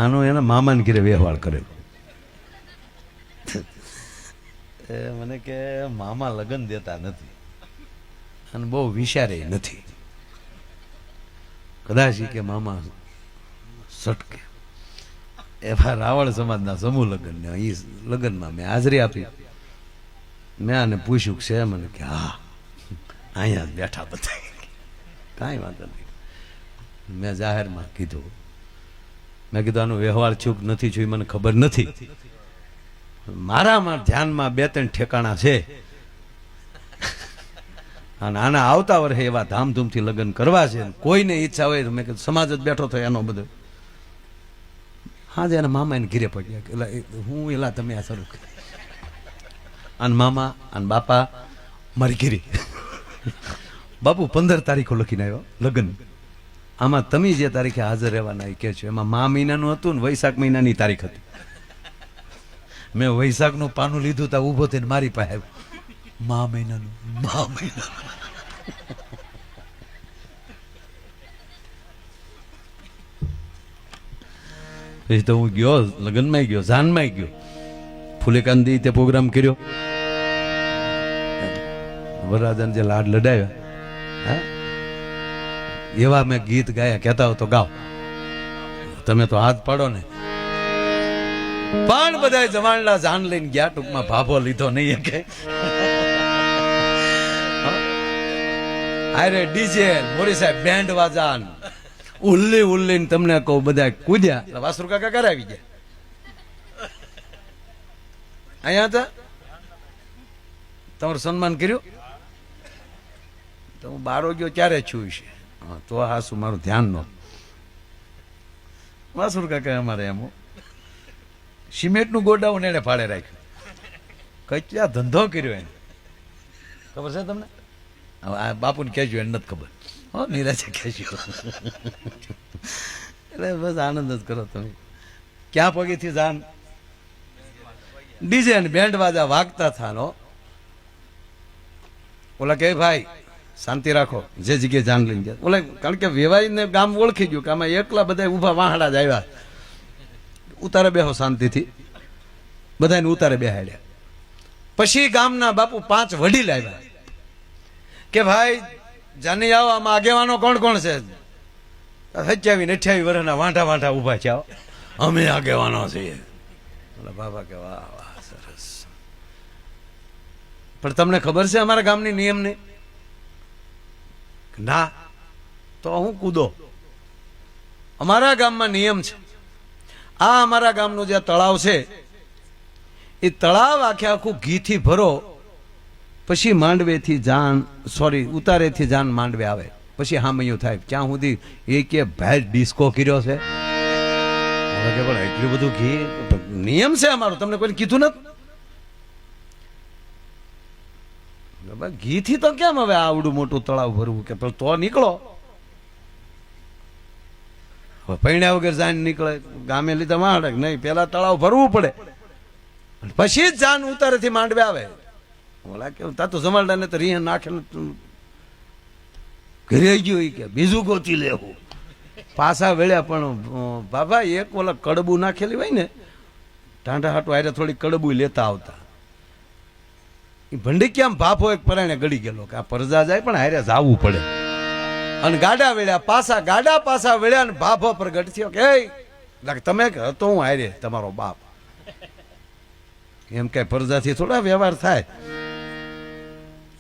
આનો એના મામાને ઘરે વ્યવહાર કરેલો. મને કે મામા લગ્ન દેતા નથી અને બહુ વિચારે નથી, કદાચ કે મામા સટકે. એવા રાવળ સમાજના સમૂહ લગ્ન ને એ લગ્નમાં મેં હાજરી આપી. મેં આને પૂછ્યું છે? મને કે હા, અહીંયા જ બેઠા બધા, કાંઈ વાંધો નહીં. મેં જાહેરમાં કીધું, મેં કીધું આનો વ્યવહાર ચૂક નથી છું, મને ખબર નથી. મારામાં ધ્યાનમાં 2-3 ઠેકાણા છે અને આના આવતા વર્ષે એવા ધામધૂમથી લગ્ન કરવા છે. કોઈને ઈચ્છા હોય તો મેં કીધું સમાજ જ બેઠો થયો એનો બધો. હા, જ એના મામા એને ઘીરે પડ્યા કે હું એલા તમે આ શરૂ કરી. અને મામા અને બાપા મારી ઘીરે. બાપુ 15 તારીખો લખીને આવ્યો લગ્ન. આમાં તમે જે તારીખે હાજર રહેવાના એ કે છો એમાં મા મહિનાનું હતું ને વૈશાખ મહિનાની તારીખ હતી. મેં વૈશાખનું પાનું લીધું તા ઊભો થઈને મારી પાસે આવ્યો. મા મહિનાનું. પછી તો હું ગયો લગ્નમાં ગયો, જાનમાં ગયો, ફૂલેકાંદી તે પ્રોગ્રામ કર્યો, વરરાજાને જે લાડ લડાવ્યા, હા એવા મેં ગીત ગાયા. કહેતા હો તો ગાઓ, તમે તો હાથ પાડો ને. પણ બધા જવાનલા જાન લઈને ગયા, ટૂંકમાં ભાભો લીધો નહીં કે અરે ડીજે મોરી સાહેબ બેન્ડ વાજાન ઉલ્લી ઉલ્લી તમને કહું બધા કૂદ્યા. વાસરુ કાકા ઘરે આવી ગયા. અહીંયા હતા, તમારું સન્માન કર્યું. તો હું બારો ગયો ક્યારે છું છે, તો હાસુ મારું ધ્યાન નો. વાસરુ કાકા અમારે એમ સિમેન્ટનું ગોડાઉન એને ફાળે રાખ્યું. કચ્યા ધંધો કર્યો એને ખબર છે તમને? આ બાપુને કહેજો, એને નથી ખબર. હો નિરાશે કહેજો. એટલે બસ આનંદ જ કરો તમે. ક્યાં પગેથી જાન ડીજે ને બેન્ડ વાજા વાગતા થાનો. ઓલા કે ભાઈ શાંતિ રાખો, જે જગ્યાએ જાન લઈને ગયા. ઓલા કારણ કે વેવાઈને ગામ ઓળખી ગયું કે આમાં એકલા બધા ઊભા વાહડા જ આવ્યા. ઉતારે બેહો શાંતિથી. બધાને ઉતારે બેહાડ્યા. પછી ગામના બાપુ 5 વડીલ આવ્યા કે ભાઈ જાની આવો, આમાં આગેવાનો કોણ કોણ છે? 27-28 વર્ષના વાંઢા વાંઢા ઉભા છે, અમે આગેવાનો છીએ. બાબા કે વાહ વાહ સરસ. પણ તમને ખબર છે અમારા ગામની નિયમની? ના. તો હું કૂદો. અમારા ગામમાં નિયમ છે, આ અમારા ગામનું જે તળાવ છે એ તળાવ આખે આખું ઘીથી ભરો, પછી માંડવેથી જાન ઉતારેથી જાન માંડવે આવે, પછી હામૈયું થાય. ત્યાં સુધી એ કે ભાઈ ડિસ્કો કર્યો છે. હવે કે પણ એટલું બધું ઘી નિયમ છે અમારો, તમને કોઈને કીધું નથી? ઘીથી તો કેમ હવે આવડું મોટું તળાવ ભરવું? કે તો નીકળો. પૈણ્યા વગર જાન નીકળે, ગામે લીધા માંડે નહીં, પેલા તળાવ ભરવું પડે, પછી જ જાન ઉતારેથી માંડવે આવે. ઓલા કેવું તા તો જમાલડા ને તો રીહ નાખે ઘરે ગયો કે બીજું ગોતી લેવું. પાછા વેળ્યા. પણ બાબા એક ઓલા કડબું નાખેલી હોય ને ટાંડા હાટું આરે થોડી કડબું લેતા આવતા. એ ભંડીક્યામ ભાફો એક પરાણે ગળી ગયેલો કે આ પરજા જાય પણ હારે જાવું પડે. અને ગાડા વેળ્યા પાછા, ગાડા પાછા વેળ્યા ને ભાફો પ્રગટ થયો કે તમે હતો હું હારે તમારો બાપ. એમ કઈ પરજાથી થોડા વ્યવહાર થાય.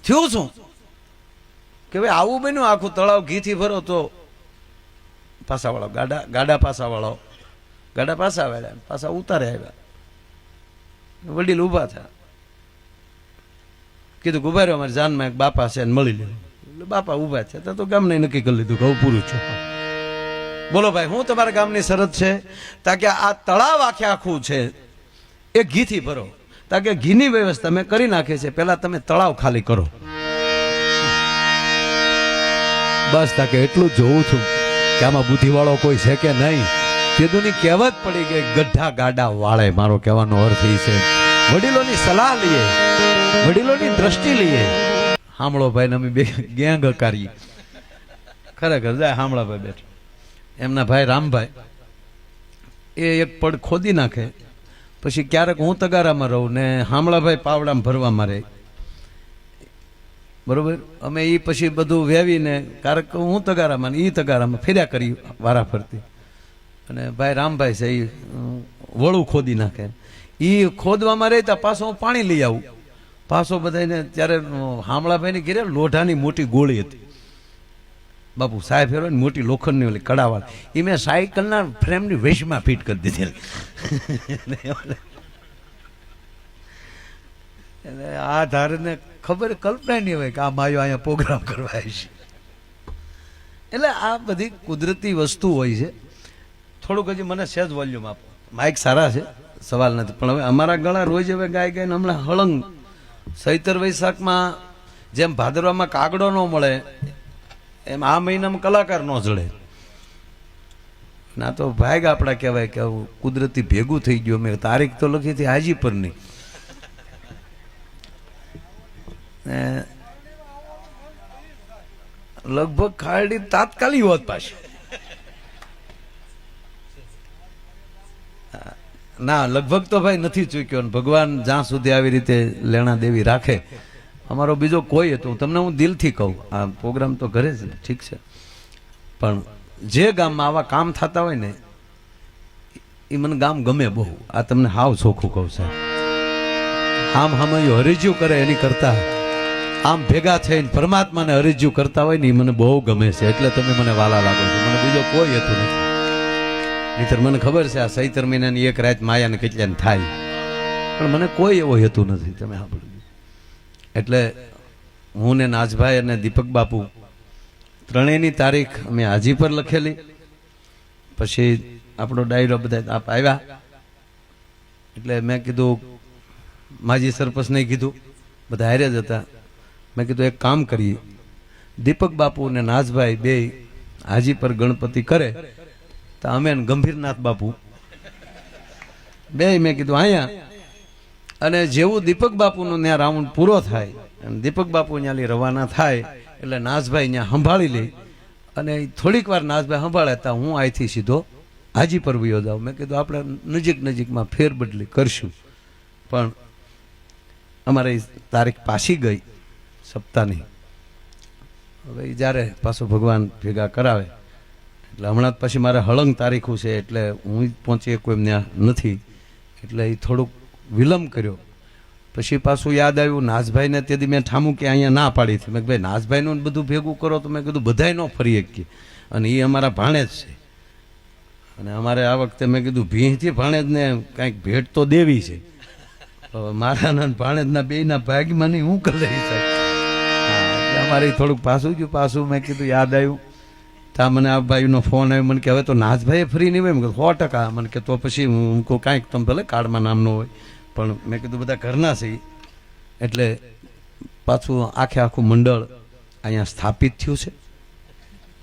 થયું શું કે ભાઈ આવું બન્યું, આખું તળાવ ઘીથી ભરો તો પાછા વાળો ગાડા પાછા વાળો ગાડા પાછા વાળ્યા, પાછા ઉતારે આવ્યા. વડીલ ઉભા થયા. કીધું ઉભા અમારી જાનમાં એક બાપા છે મળી લે. બાપા ઉભા છે તો ગામને નક્કી કરી લીધું કે હું પૂરું છું. બોલો ભાઈ, હું તમારા ગામની શરત છે તાકે આ તળાવ આખે આખું છે એ ઘીથી ભરો. તાકે ઘીની વ્યવસ્થા મેં કરી નાખી છે, પેલા તમે તળાવ ખાલી કરો. બસ તાકે એટલું જોઉં છું કે આમાં બુદ્ધિવાળો કોઈ છે કે નહીં. તેદુની કહેવત પડી કે ગઢા ગાડા વાળે. મારો કહેવાનો અર્થ એ છે વડીલોની સલાહ લઈએ, વડીલોની દ્રષ્ટિ લઈએ. હામળો ભાઈ ને અમે બે ગેંગ કરીએ. ખરેખર જાય હામળા ભાઈ બેઠો, એમના ભાઈ રામભાઈ એ એક પડ ખોદી નાખે, પછી ક્યારેક હું તગારામાં રહું ને હામળાભાઈ પાવડામાં ભરવામાં રહે, બરોબર. અમે એ પછી બધું વેવીને ક્યારેક હું તગારામાં ને એ તગારામાં ફેર્યા કરી વારા ફરતી, અને ભાઈ રામભાઈ છે એ વળું ખોદી નાખે. એ ખોદવામાં રહેતા પાછો હું પાણી લઈ આવું, પાછો બધાને. ત્યારે હામળાભાઈની ઘેરે લોઢાની મોટી ગોળી હતી, બાપુ સાહેબ ફેરો ને મોટી લોખંડની ઓલી કડાવાળ, એ મેં સાયકલના ફ્રેમની વેશમાં ફિટ કરી દીધી. એટલે આ ધારને ખબર કલ્પના નહીં હોય કે આ માયો અહીંયા પ્રોગ્રામ કરવા આવી છે. એટલે આ બધી કુદરતી વસ્તુ હોય છે. થોડુંક હજી મને સહેજ વોલ્યુમ આપો. માઇક સારા છે, સવાલ નથી, પણ હવે અમારા ગળા રોજ હવે ગાય ગાઈને હમણાં હળંગ. ચૈતર વૈશાખમાં જેમ ભાદરવામાં કાગડો ન મળે એમ આ મહિનામાં કલાકાર ન જડે. ના તો ભાગ આપણા કહેવાય કે કુદરતી ભેગું થઈ ગયું. મેં તારીખ તો લખી હતી હાજી પરની, લગભગ ખારડી તાત્કાલિક હોત પાછી. ના લગભગ તો ભાઈ નથી ચૂક્યો. ભગવાન જ્યાં સુધી આવી રીતે લેણા દેવી રાખે. અમારો બીજો કોઈ હતો, તમને હું દિલથી કહું, આ પ્રોગ્રામ તો ઘરે છે ઠીક છે, પણ જે ગામમાં આવા કામ થતા હોય ને એ મને ગામ ગમે બહુ. આ તમને હાવ ચોખ્ખું કહું સાહેબ. આમ હમણાં હરીજ્યું કરે એની કરતા આમ ભેગા થઈને પરમાત્માને હરીજ્યું કરતા હોય ને એ મને બહુ ગમે છે. એટલે તમે મને વાલા લાગો છો. મને બીજો કોઈ હતું નથી. નહીંતર મને ખબર છે આ ચૈતર મહિનાની એક રાત માયાને કેટલાને થાય, પણ મને કોઈ એવો હેતુ નથી. તમે સાંભળ્યું. એટલે હું ને નાજભાઈ અને દીપક બાપુ ત્રણેયની તારીખ અમે હાજી પર લખેલી. પછી આપણો ડાયરો બધા આપ આવ્યા એટલે મેં કીધું, માજી સરપંચને કીધું, બધા હારે જ હતા. મેં કીધું એક કામ કરીએ, દીપક બાપુ અને નાજભાઈ બે હાજી પર ગણપતિ કરે તો અમે ગંભીરનાથ બાપુ બે મેં કીધું અહીંયા. અને જેવું દીપક બાપુનો ત્યાં રાઉન્ડ પૂરો થાય અને દીપક બાપુ ત્યાંથી રવાના થાય એટલે નાજભાઈ ત્યાં સંભાળી લે. અને થોડીક વાર નાજભાઈ સંભાળે તો હું અહીંથી સીધો હાજી પર વયો જાઉં. મેં કીધું આપણે નજીક નજીકમાં ફેરબદલી કરશું. પણ અમારે તારીખ પાછી ગઈ સપ્તાહની. હવે જ્યારે પાછો ભગવાન ભેગા કરાવે એટલે હમણાં જ પછી મારે હળંગ તારીખું છે એટલે હું પહોંચી કોઈ એમ ત્યાં નથી. એટલે એ થોડુંક વિલંબ કર્યો. પછી પાછું યાદ આવ્યું નાજભાઈને તેથી મેં ઠામું કે અહીંયા ના પાડી હતી. મેં ભાઈ નાજભાઈનું બધું ભેગું કરો તો મેં કીધું બધાય ન ફરી શકીએ, અને એ અમારા ભાણેજ છે. અને અમારે આ વખતે મેં કીધું ભીંથી ભાણેજને કાંઈક ભેટ તો દેવી છે. મારા ભાણેજના બેયના ભાગમાં નહીં હું કરી રહી સાહેબ. એટલે અમારે થોડુંક પાછું ગયું. પાછું મેં કીધું યાદ આવ્યું ત્યાં મને આ ભાઈનો ફોન આવ્યો. મને કે હવે તો નાજભાઈ ફ્રી નહીં હોય. મેં કીધું 100%. મને કે તો પછી હું કહું કાંઈક તમે ભલે કાર્ડમાં નામ ન હોય, પણ મેં કીધું બધા ઘરના છે. એટલે પાછું આખું મંડળ અહીંયા સ્થાપિત થયું છે.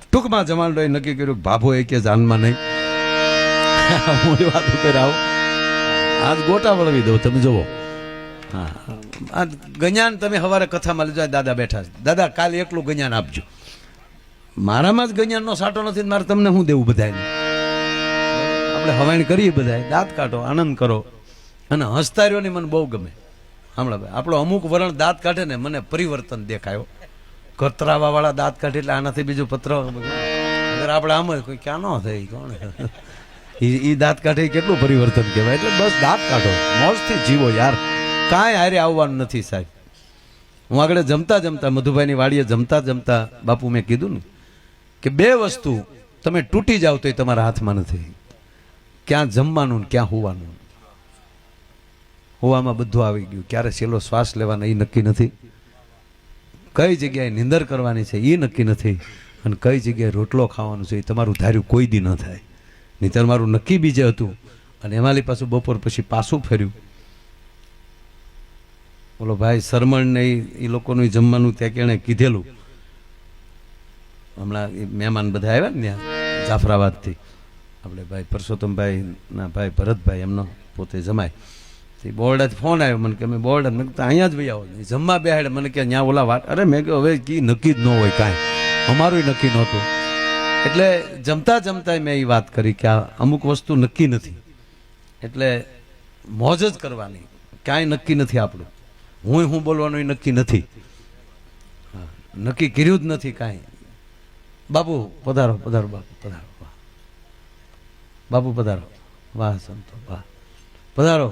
ટૂંકમાં જમાલડોએ નક્કી કર્યું ભાભો એ કે જાનમાં નહીં. હું એ વાત કરી આવું આજ ગોટા વળવી દઉં. તમે જુઓ, હા આ ગજાન તમે સવારે કથામાં લીધો. દાદા બેઠા છે. દાદા કાલે એકલું ગજાન આપજો. મારામાં જ ગજાનનો સાટો નથી, મારે તમને શું દેવું બધાને. આપણે હવાણ કરીએ બધા, દાંત કાઢો, આનંદ કરો. અને હસતા રહ્યો ને મને બહુ ગમે. હમણાં ભાઈ આપણો અમુક વરણ દાંત કાઢે ને મને પરિવર્તન દેખાયો. કતરાવા વાળા દાંત કાઢે એટલે આનાથી બીજું પત્ર આપણે આમ જ કોઈ ક્યાં ન થાય કોણ એ દાંત કાઢે કેટલું પરિવર્તન કહેવાય. એટલે બસ દાંત કાઢો, મોજથી જીવો યાર. કાંઈ હારે આવવાનું નથી સાહેબ. હું આગળ જમતા જમતા મધુભાઈની વાડીએ જમતા જમતા બાપુ મેં કીધું ને કે બે વસ્તુ તમે તૂટી જાવ તો એ તમારા હાથમાં નથી. ક્યાં જમવાનું ને ક્યાં હોવાનું. હોવામાં બધું આવી ગયું. ક્યારે છેલ્લો શ્વાસ લેવાનો એ નક્કી નથી. કઈ જગ્યાએ નિંદર કરવાની છે એ નક્કી નથી. અને કઈ જગ્યાએ રોટલો ખાવાનો છે એ તમારું ધાર્યું કોઈ દી ન થાય. નહીંતર મારું નક્કી બીજે હતું. અને એમાંલી પાછું બપોર પછી પાછું ફર્યું. બોલો ભાઈ શરમણ ને એ લોકોનું જમવાનું ત્યાં કેણે કીધેલું. હમણાં મહેમાન બધા આવ્યા ને ત્યાં જાફરાબાદથી. આપણે ભાઈ પરસોત્તમભાઈ ના ભાઈ ભરતભાઈ એમનો પોતે જમાય. બોર્ડાથી ફોન આવ્યો મને કે મેં બોર્ડ મેં કીધું અહીંયા જ ભાઈ આવો જમવા બેહાડે. મને કે ત્યાં ઓલા વાત. અરે મેં કહ્યું હવે કી નક્કી જ ન હોય કાંઈ, અમારું નક્કી નહોતું. એટલે જમતા જમતા મેં એ વાત કરી કે આ અમુક વસ્તુ નક્કી નથી. એટલે મોજ જ કરવાની, કાંઈ નક્કી નથી આપણું. હું બોલવાનું એ નક્કી નથી, નક્કી કર્યું જ નથી કાંઈ. બાપુ પધારો, પધારો બાપુ, પધારો. બાપુ પધારો. વાહ સંતો, વાહ પધારો.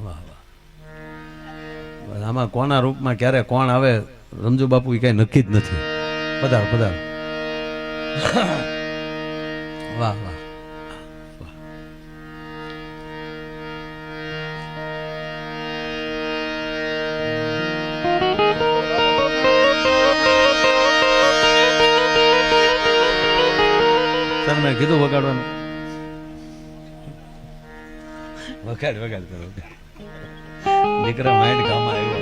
વાહ વાહ. આમાં કોના રૂપમાં ક્યારે કોણ આવે રમજો બાપુ એ કઈ નક્કી જ નથી. પધારો, પધારો. વાહ વાહ. મેં કીધું વગાડવાનું. વગાડ વગાડ કરો દીકરા, માઇન્ડ કામમાં આવ્યો.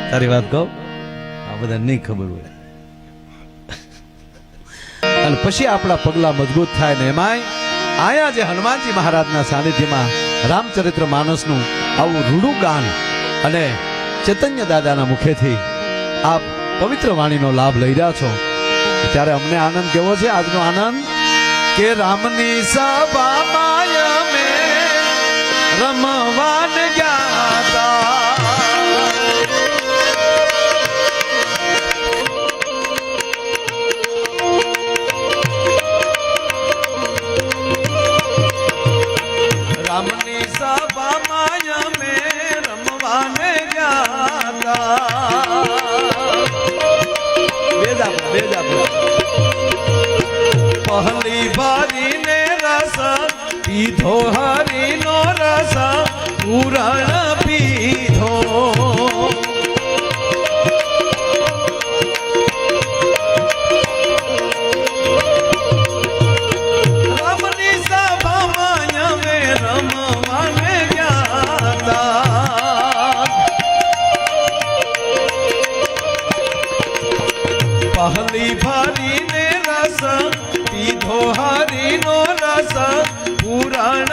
તારી વાત કહું, આ બધા નહીં ખબર હોય અને પછી આપણા પગલા મજબૂત થાય ને એમાંય આયા જે હનુમાનજી મહારાજના સાનિધ્યમાં રામચરિત્ર માનસનું આવું રૂડું ગાન અને ચૈતન્ય દાદાના મુખેથી આપ પવિત્ર વાણીનો લાભ લઈ રહ્યા છો, ત્યારે અમને આનંદ કેવો છે આજનો આનંદ કે રામની સભામાં અમે રમવાન ગયા હતા. રામની સભામાં અમે રમવાન ગયા હતા. પહલી બારીને રસ પીધો, હરીનો રસ પૂરણ પીધો. રામની સભામાં અમે રમવાને ગયા હતા. પહલી ભરીને રસ પીધો, હરીનો રસ પુરાણ